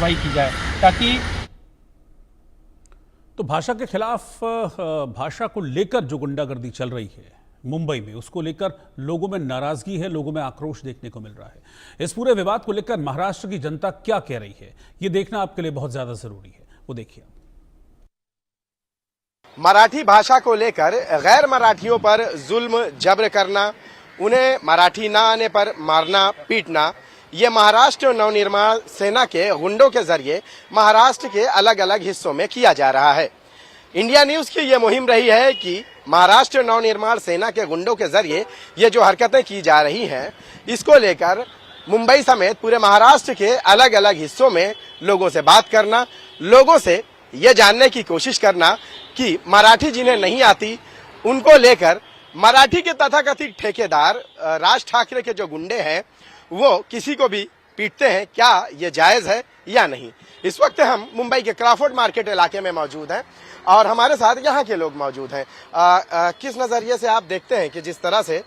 कार्रवाई की जाए ताकि। तो भाषा के खिलाफ भाषा को लेकर जो गुंडागर्दी चल रही है मुंबई में, उसको लेकर लोगों में नाराजगी है, लोगों में आक्रोश देखने को मिल रहा है। इस पूरे विवाद को लेकर महाराष्ट्र की जनता क्या कह रही है, ये देखना आपके लिए बहुत ज्यादा जरूरी है। वो देखिए। मराठी भाषा को लेकर गैर मराठियों पर जुल्म जबर करना, उन्हें मराठी ना आने पर मारना पीटना, ये महाराष्ट्र नवनिर्माण सेना के गुंडों के जरिए महाराष्ट्र के अलग अलग हिस्सों में किया जा रहा है। इंडिया न्यूज की ये मुहिम रही है कि महाराष्ट्र नवनिर्माण सेना के गुंडों के जरिए ये जो हरकतें की जा रही हैं, इसको लेकर मुंबई समेत पूरे महाराष्ट्र के अलग अलग हिस्सों में लोगों से बात करना, लोगों से ये जानने की कोशिश करना कि मराठी जिन्हें नहीं आती उनको लेकर मराठी के तथाकथित ठेकेदार राज ठाकरे के जो गुंडे हैं वो किसी को भी पीटते हैं, क्या ये जायज है या नहीं। इस वक्त हम मुंबई के क्राफोर्ड मार्केट इलाके में मौजूद हैं और हमारे साथ यहाँ के लोग मौजूद हैं। किस नजरिए से आप देखते हैं कि जिस तरह से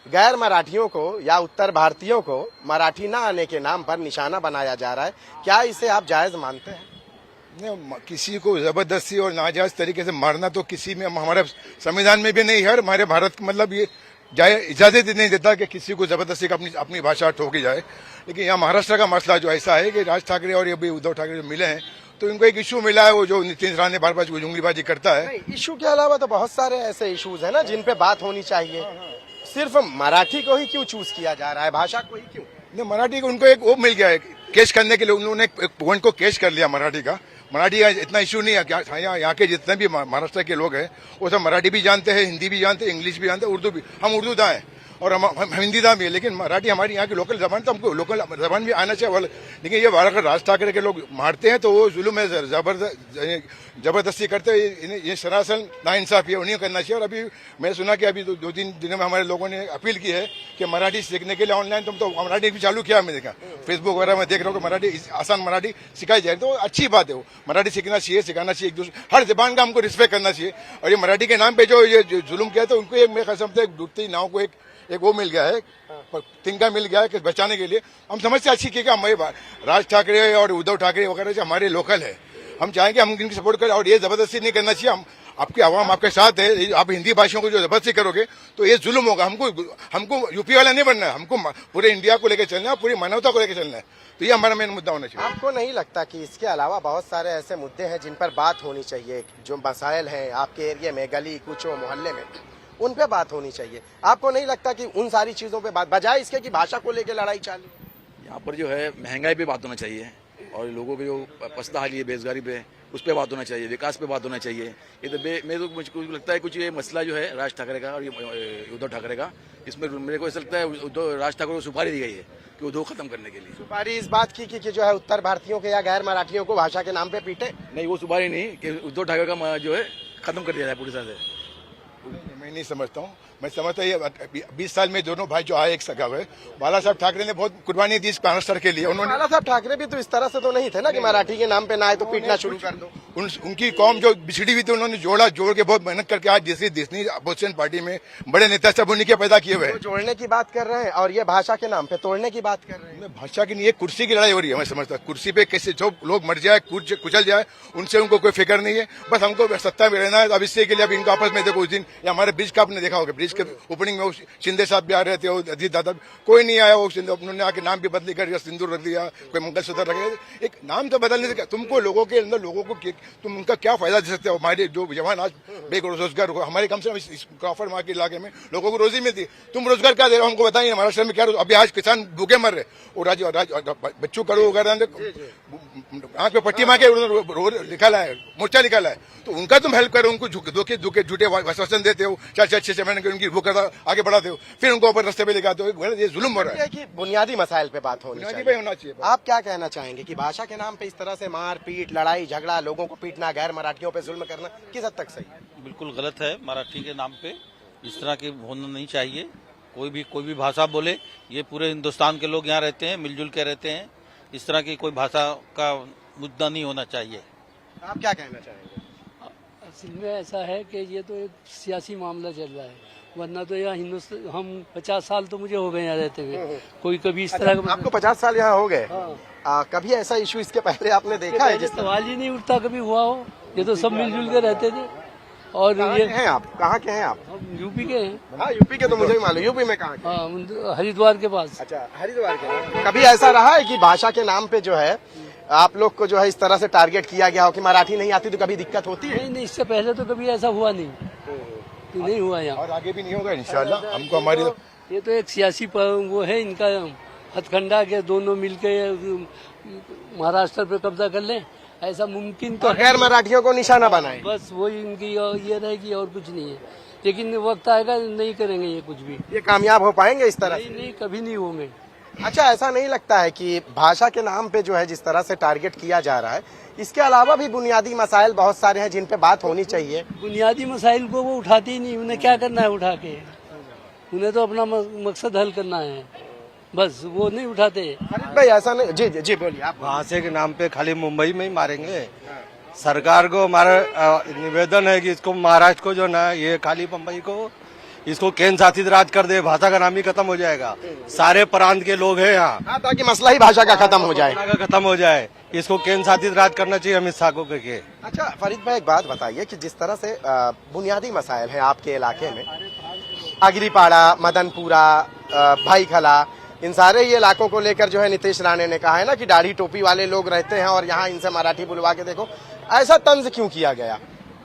गैर मराठियों को या उत्तर भारतीयों को मराठी ना आने के नाम पर निशाना बनाया जा रहा है, क्या इसे आप जायज मानते हैं? नहीं, किसी को जबरदस्ती और नाजायज तरीके से मारना तो किसी में हमारे संविधान में भी नहीं है। हमारे भारत मतलब ये इजाजत नहीं देता कि किसी को जबरदस्ती अपनी भाषा ठोकी जाए। लेकिन यहाँ महाराष्ट्र का मसला जो ऐसा है कि राज ठाकरे और ये भी उद्धव ठाकरे जो मिले हैं तो इनको एक इशू मिला है, वो जो नितिन राणे बार बार जुंगलीबाजी करता है। इशू के अलावा तो बहुत सारे ऐसे इशूज है ना जिन पे बात होनी चाहिए। सिर्फ मराठी को ही क्यों चूज किया जा रहा है, भाषा को ही क्यों? नहीं, मराठी को उनको एक वो मिल गया है केस करने के लिए, उन्होंने एक पॉइंट को केस कर लिया मराठी का। मराठी का इतना इशू नहीं है। यहाँ के जितने भी महाराष्ट्र के लोग हैं वो सब मराठी भी जानते हैं, हिंदी भी जानते हैं, इंग्लिश भी जानते हैं, उर्दू भी। हम उर्दू दाएं और हम हिंदी दां भी है, लेकिन मराठी हमारी यहाँ की लोकल जबान, तो हमको लोकल जबान भी आना चाहिए। लेकिन ये अगर राज ठाकरे के लोग मारते हैं तो वो जुल्म है, जबरदस्ती करते हैं। ये सरासर नाइंसाफी है, उन्हें करना चाहिए। और अभी मैं सुना कि अभी दो तीन दिनों में हमारे लोगों ने अपील की है कि मराठी सीखने के लिए ऑनलाइन तुम तो मराठी भी चालू किया। मैं देखा फेसबुक वगैरह में देख रहा हूँ कि मराठी आसान मराठी सिखाई जाए, तो अच्छी बात है। वो मराठी सीखना चाहिए, सिखाना चाहिए, एक दूसरे हर जबान का हमको रिस्पेक्ट करना चाहिए। और ये मराठी के नाम पे जो ये जुल्म किया तो उनको एक मैं कसम से डूबती नाव को एक वो मिल गया है, तिनका मिल गया है कि बचाने के लिए। हम समझते अच्छी कि हमारे राज ठाकरे और उद्धव ठाकरे वगैरह जो हमारे लोकल है, हम चाहेंगे हम इनकी सपोर्ट करें और ये जबरदस्ती नहीं करना चाहिए। हम आपकी आवाम आपके साथ है, आप हिंदी भाषियों को जो जबरदस्ती करोगे तो ये जुल्म होगा। हमको यूपी वाला नहीं बनना है, हमको पूरे इंडिया को लेकर चलना है, पूरी मानवता को लेकर चलना है। तो ये हमारा मेन मुद्दा होना चाहिए। आपको नहीं लगता कि इसके अलावा बहुत सारे ऐसे मुद्दे हैं जिन पर बात होनी चाहिए, जो मसाइल हैं आपके एरिया में, गली कूचों मोहल्ले में, उन पे बात होनी चाहिए? आपको नहीं लगता कि उन सारी चीजों पे बात, बजाय इसके कि भाषा को लेकर लड़ाई चालू? यहाँ पर जो है महंगाई पे बात होना चाहिए और लोगों की जो पसदा हाली है बेरोजगारी पे, उस पर बात होना चाहिए, विकास पे बात होना चाहिए। ये तो मैं तो मुझको लगता है कुछ ये मसला जो है राज ठाकरे का और उद्धव ठाकरे का, इसमें मेरे को ऐसा लगता है राज ठाकरे को सुपारी दी गई है कि उद्धव खत्म करने के लिए। सुपारी इस बात की कि जो है उत्तर भारतीयों के या गैर मराठियों को भाषा के नाम पे पीटे? नहीं, वो सुपारी नहीं कि उद्धव ठाकरे का जो है खत्म कर दिया जाए पूरी तरह से। मैं नहीं समझता हूँ। मैं समझता ये 20 साल में दोनों भाई जो आए एक सगा हुए, बाला साहब ठाकरे ने बहुत कुर्बानी दी इस महाराष्ट्र के लिए। उन्होंने बाला साहब ठाकरे भी तो इस तरह से तो नहीं थे ना कि मराठी के नाम पे ना आए तो पीटना शुरू कर दो। उनकी कौम जो बिछड़ी हुई थी उन्होंने जोड़ के बहुत मेहनत करके आज जिसनी अपोजिशन पार्टी में बड़े नेता सब उन्हीं के पैदा किए हुए हैं। जोड़ने की बात कर रहे हैं और ये भाषा के नाम पे तोड़ने की बात कर रहे हैं। भाषा की नहीं, ये कुर्सी की लड़ाई हो रही है। मैं समझता कुर्सी पे कैसे जो लोग मर जाए, कुचल जाए, उनसे उनको कोई फिक्र नहीं है। बस हमको सत्ता में रहना है। अब इससे के लिए अब इनको आपस में देखो, उस दिन हमारे ब्रिज का आपने देखा होगा, ब्रिज के ओपनिंग में शिंदे साहब भी आ रहे थे, अजीत दादा, कोई नहीं आया। वो उन्होंने आके नाम भी बदली कर सिंदूर रख दिया, कोई मंगलसूत्र रख दिया। एक नाम तो बदलने से तुमको लोगों के अंदर लोगों को तुम उनका क्या फायदा दे सकते हो? हमारे जो जवान आज बेरोजगार हो, हमारे कम से कम इस क्रॉफर्ड मार्केट इलाके में लोगों को रोजी मिलती है। तुम रोजगार क्या दे रहे हो हमको बताइए। महाराष्ट्र में क्या अभी आज किसान भूखे मर रहे, और बच्चों करो वगैरह आंख पे पट्टी मार के निकाला है, मोर्चा निकाला है, तो उनका तुम हेल्प करो। उनको झूठे आश्वासन देते हो, 4-6 महीने के उनकी वो करता आगे बढ़ाते हो, फिर उनको ऊपर रास्ते पे लेकर हो। ये जुल्म हो रहा है कि बुनियादी मसाइल पे बात होनी चाहिए। आप क्या कहना चाहेंगे कि भाषा के नाम पे इस तरह से मार पीट, लड़ाई झगड़ा, लोगों को पीटना, गैर मराठियों पे जुल्म करना किस हद तक सही है? बिल्कुल गलत है। मराठी के नाम पे इस तरह के होना नहीं चाहिए। कोई भी भाषा बोले, ये पूरे हिंदुस्तान के लोग यहाँ रहते हैं, मिलजुल के रहते हैं। इस तरह की कोई भाषा का मुद्दा नहीं होना चाहिए। आप क्या कहना चाहेंगे? असल में ऐसा है कि ये तो एक सियासी मामला चल रहा है वरना तो यहाँ हिंदुस्तान हम 50 साल तो मुझे हो गए यहाँ रहते हुए, कोई कभी इस तरह का आपको 50 साल यहाँ हो गए। हाँ। कभी ऐसा इशू इसके पहले आपने देखा है? जिस सवाल ही नहीं उठता कभी हुआ हो, ये तो सब मिलजुल के रहते थे। और कहाँ ये के हैं आप? कहाँ के हैं आप? हम यूपी के हैं। हाँ, यूपी के तो मुझे भी मालूम। यूपी में कहाँ के? हाँ, हरिद्वार के पास। अच्छा, हरिद्वार के। कभी ऐसा रहा है कि भाषा के नाम पे जो है आप लोग को जो है इस तरह से टारगेट किया गया हो कि मराठी नहीं आती तो कभी दिक्कत होती है? नहीं नहीं, इससे पहले तो कभी ऐसा हुआ नहीं, नहीं हुआ यहाँ। और आगे भी नहीं होगा इंशाल्लाह। हमको हमारी ये तो एक सियासी वो है इनका हथकंडा के दोनों मिलके महाराष्ट्र पे कब्जा कर लें, ऐसा मुमकिन तो और गैर मराठियों को निशाना बनाए। बस वही इनकी ये रहेगी और कुछ नहीं है। लेकिन वक्त आएगा नहीं करेंगे ये कुछ भी। ये कामयाब हो पाएंगे इस तरह नहीं नहीं, कभी नहीं होंगे। अच्छा, ऐसा नहीं लगता है कि भाषा के नाम पे जो है जिस तरह से टारगेट किया जा रहा है, इसके अलावा भी बुनियादी मसाइल बहुत सारे हैं जिन पे बात होनी चाहिए? बुनियादी मसाइल को वो उठाते ही नहीं। उन्हें क्या करना है उठा के? उन्हें तो अपना मकसद हल करना है, बस वो नहीं उठाते। भाई ऐसा नहीं। जी जी जी, बोलिए आप। भाषा के नाम पे खाली मुंबई में ही मारेंगे। सरकार को हमारा निवेदन है कि इसको महाराष्ट्र को जो ना, ये खाली मुंबई को इसको केंद्र शासित राज्य कर दे, भाषा का नाम ही खत्म हो जाएगा। सारे प्रांत के लोग हैं यहाँ, ताकि मसला ही भाषा का खत्म हो जाए। खत्म हो जाए। इसको केंद्र शासित राज्य करना चाहिए अमित शाह को के। अच्छा फरीद भाई, एक बात बताइए कि जिस तरह से बुनियादी मसाइल हैं आपके इलाके में, अगिरीपाड़ा, मदनपुरा, भाईखला, इन सारे ये इलाकों को लेकर जो है नीतीश राणे ने कहा है ना कि दाढ़ी टोपी वाले लोग रहते हैं और यहाँ इनसे मराठी बुलवा के देखो। ऐसा तंज क्यों किया गया?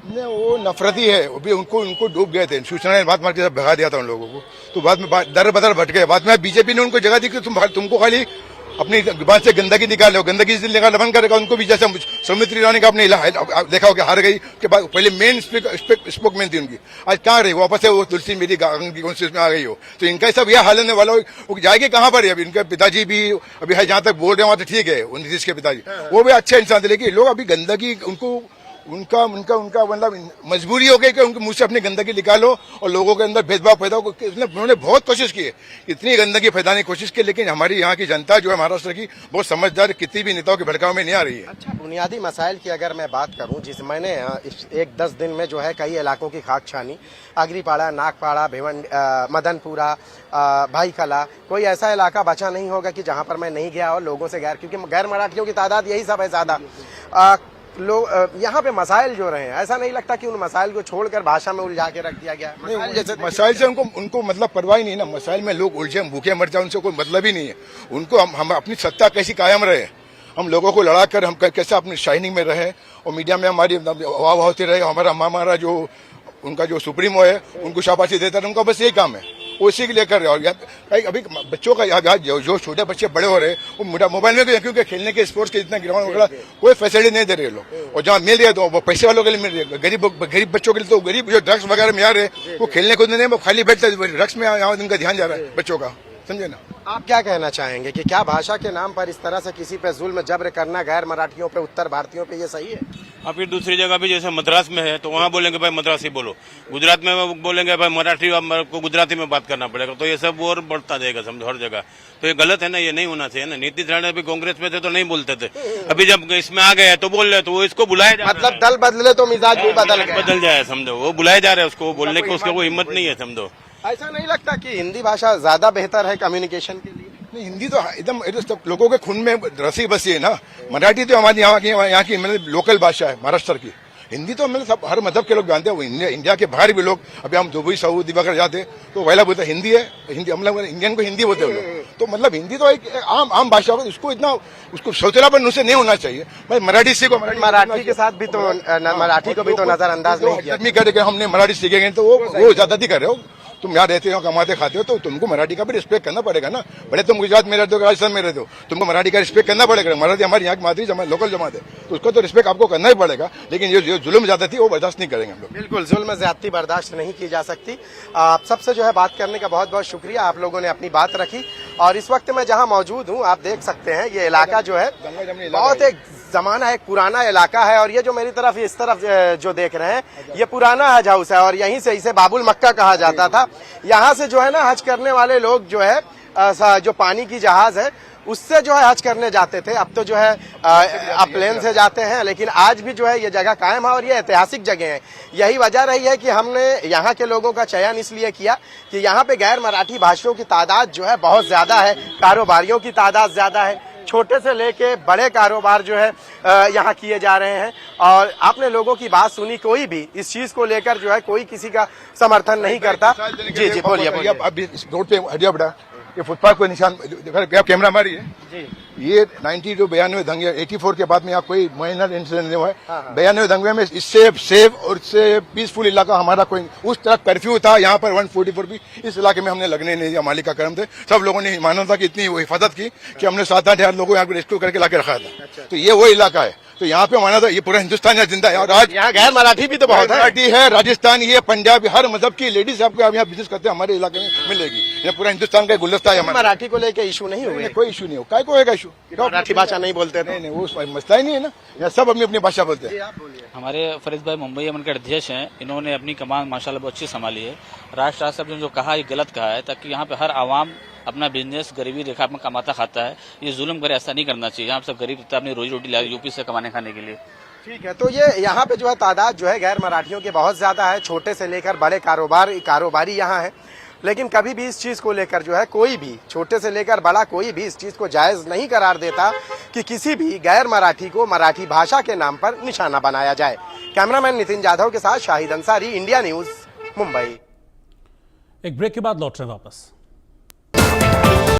ने वो नफरती है, वो भी उनको डूब गए थे। सूचना ने बात मार के भगा दिया था उन लोगों को, तो बाद में दर बदर भट गए। बाद में बीजेपी ने उनको जगह दी कि तुमको खाली अपनी जुबान से गंदगी निकालो, गंदगी से निकाल बंद करेगा उनको भी। जैसे सौमित्री ईरानी का आपने देखा हो कि हार गई के बाद पहले मेन स्पोकमैन थी उनकी, आज कहाँ रही? वापस है वो तुलसी मेरी कॉन्स्टिट्यूशन में आ गई हो। तो इनका सब यह हाल होने वाला हो, वो जाएगी कहाँ पर? अभी इनके पिताजी भी अभी है, जहाँ तक बोल रहे हैं वहाँ तो ठीक है, नीतीश के पिताजी वो भी अच्छे इंसान थे, लेकिन लोग अभी गंदगी उनको उनका मतलब मजबूरी हो गई कि उनके मुंह से अपनी गंदगी निकालो और लोगों के अंदर भेदभाव पैदा हो। उन्होंने बहुत कोशिश की है, इतनी गंदगी फैलाने की कोशिश की, लेकिन हमारी यहाँ की जनता जो है महाराष्ट्र की बहुत समझदार, कितनी भी नेताओं के भड़काव में नहीं आ रही है। अच्छा, बुनियादी मसाइल की अगर मैं बात करूं, जिस मैंने एक 10 दिन में जो है कई इलाकों की खाक छानी, अग्रीपाड़ा, नागपाड़ा, मदनपुरा, भाईखला, कोई ऐसा इलाका बचा नहीं होगा कि जहां पर मैं नहीं गया और लोगों से क्योंकि गैर मराठियों की तादाद यही सब है ज्यादा। लोग यहाँ पे मसाइल जो रहे हैं, ऐसा नहीं लगता कि उन मसाइल को छोड़कर भाषा में उलझा के रख दिया गया? मसाइल से उनको मतलब परवाह ही नहीं ना। मसाइल में लोग उलझे भूखे मर जाए, उनसे कोई मतलब ही नहीं है। उनको हम अपनी सत्ता कैसी कायम रहे, हम लोगों को लड़ाकर हम कैसे अपनी शाइनिंग में रहे और मीडिया में हमारी वाह वाह होती रहे। हमारा जो उनका जो सुप्रीमो है उनको शाबाशी देता है, उनका बस यही काम है, उसी के लिए कर रहे हैं। और अभी बच्चों का यहाँ जो छोटे बच्चे बड़े हो रहे हैं वो मोबाइल में, क्योंकि खेलने के स्पोर्ट्स के जितना ग्राउंड वगैरह कोई फैसिलिटी नहीं दे रहे लोग, और जहाँ मिल रही है तो वो पैसे वालों के लिए मिल रही है। गरीब बच्चों के लिए तो गरीब जो ड्रग्स वगैरह में आ रहे हैं वो खेलने कूदने नहीं, वो खाली बैठते ड्रग्स में यहाँ उनका ध्यान जा रहा है बच्चों का, समझे ना? आप क्या कहना चाहेंगे कि क्या भाषा के नाम पर इस तरह से किसी पे जुल्म जब्र करना गैर मराठियों पे, उत्तर भारतीयों पे, ये सही है? और फिर दूसरी जगह भी जैसे मद्रास में है तो वहाँ बोलेंगे भाई मद्रासी बोलो, गुजरात में बोलेंगे भाई मराठी को गुजराती में बात करना पड़ेगा, तो ये सब और बढ़ता जाएगा समझो हर जगह। तो ये गलत है ना, ये नहीं होना चाहिए ना। नीतीश राणे भी कांग्रेस में थे तो नहीं बोलते थे, अभी जब इसमें आ गए तो बोल रहे, तो वो इसको बुलाया जा मतलब दल बदले तो मिजाज भी बदल जाए समझो, वो बुलाए जा रहे हैं उसको बोलने की, उसका कोई हिम्मत नहीं है समझो। ऐसा नहीं लगता कि हिंदी भाषा ज्यादा बेहतर है कम्युनिकेशन के लिए? नहीं, हिंदी तो एकदम लोगों के खून में रसी बसी है ना। मराठी तो हमारी यहाँ की मतलब लोकल भाषा है महाराष्ट्र की। हिंदी तो मतलब सब हर मजहब के लोग जानते हैं, इंडिया के बाहर भी लोग, अभी हम दुबई सऊदी वगैरह जाते तो पहला बोलते हिंदी है, हिंदी हम लोग इंडियन को हिंदी बोलते हैं लोग। तो मतलब हिंदी तो एक आम भाषा है, उसको सोचलापन उससे नहीं होना चाहिए। भाई मराठी सीखो, मराठी के साथ भी तो मराठी को भी तो नजरअंदाज नहीं किया। हमने मराठी सीखेंगे तो वो ज्यादा कर रहे हो। तुम यहाँ रहते हो, कमाते खाते हो, तो तुमको मराठी का भी रिस्पेक्ट करना पड़ेगा ना। भले तुम गुजरात में रहते हो, राजस्थान में रहते हो, तुमको मराठी का रिस्पेक्ट करना पड़ेगा। मराठी हमारी यहाँ की मातृ लोकल जमात है, तो उसको तो रिस्पेक्ट आपको करना ही पड़ेगा। लेकिन ये जो जुल्म ज्यादा थी वो बर्दाश्त नहीं करेंगे हम लोग। बिल्कुल, जुल्म ज्यादती बर्दाश्त नहीं की जा सकती। आप सबसे जो है बात करने का बहुत बहुत शुक्रिया, आप लोगों ने अपनी बात रखी। और इस वक्त मैं जहाँ मौजूद हूँ, आप देख सकते हैं ये इलाका जो है बहुत एक जमाना, एक पुराना इलाका है। और ये जो मेरी तरफ इस तरफ जो देख रहे हैं, ये पुराना हज हाउस है और यहीं से इसे बाबुल मक्का कहा जाता था। यहाँ से जो है ना हज करने वाले लोग जो है, जो पानी की जहाज है उससे जो है हज करने जाते थे। अब तो जो है आप प्लेन से जाते हैं, लेकिन आज भी जो है ये जगह कायम है और ये ऐतिहासिक जगह है। यही वजह रही है कि हमने यहाँ के लोगों का चयन इसलिए किया कि यहाँ पे गैर मराठी भाषियों की तादाद जो है बहुत ज्यादा है, कारोबारियों की तादाद ज्यादा है, छोटे से लेके बड़े कारोबार जो है यहाँ किए जा रहे हैं। और आपने लोगों की बात सुनी, कोई भी इस चीज को लेकर जो है कोई किसी का समर्थन नहीं करता। जी जी बोलिए। अब इस रोड पे हटिया बड़ा ये फुटपाथ को निशान कैमरा हमारी है जी। ये 92 92 दंगे 84 के बाद में यहाँ कोई माइनर इंसिडेंट नहीं हुआ है। 92 दंगे में इससे सेफ और इससे पीसफुल इलाका हमारा कोई, उस तरह कर्फ्यू था यहाँ पर 144 भी इस इलाके में हमने लगने नहीं दिया। मालिक का कर्म थे, सब लोगों ने माना था कि इतनी हिफाजत की कि हमने 7-8 हजार लोगों को यहाँ रेस्क्यू करके लाके रखा था। तो ये वो इलाका है, तो यहाँ पे माना था ये पूरा हिंदुस्तान यहाँ जिंदा है। और आज यहाँ गैर मराठी भी तो बहुत है, मराठी है, राजस्थानी है, पंजाबी, हर मजहब की लेडीज आपको यहाँ बिजनेस करते हैं हमारे इलाके में मिलेगी। ये पूरा हिंदुस्तान का गुलदस्ता है। मराठी को लेकर इशू नहीं हुए? कोई इशू नहीं हो, काय को होगा इशू? मराठी भाषा नहीं बोलते? नहीं, वो मसला ही नहीं है ना, यहाँ सब अपनी अपनी भाषा बोलते हैं। हमारे फरीद भाई मुंबई अमन के अध्यक्ष हैं, इन्होंने अपनी कमान माशाल्लाह बहुत अच्छी संभाली है। राष्ट्र साहब ने जो कहा ये गलत कहा है, ताकि यहाँ पे हर आवाम अपना बिजनेस गरीबी रेखा में कमाता खाता है। ये जुल्म करे, ऐसा नहीं करना चाहिए। यहाँ सब गरीब अपनी रोजी रोटी ला यूपी से कमाने खाने के लिए। ठीक है, तो ये यहाँ पे जो है तादाद जो है गैर मराठियों की बहुत ज्यादा है, छोटे से लेकर बड़े कारोबारी यहाँ है। लेकिन कभी भी इस चीज को लेकर जो है कोई भी, छोटे से लेकर बड़ा, कोई भी इस चीज को जायज नहीं करार देता कि किसी भी गैर मराठी को मराठी भाषा के नाम पर निशाना बनाया जाए। कैमरामैन नितिन जाधव के साथ शाहिद अंसारी, इंडिया न्यूज, मुंबई। एक ब्रेक के बाद लौट रहे हैं वापस।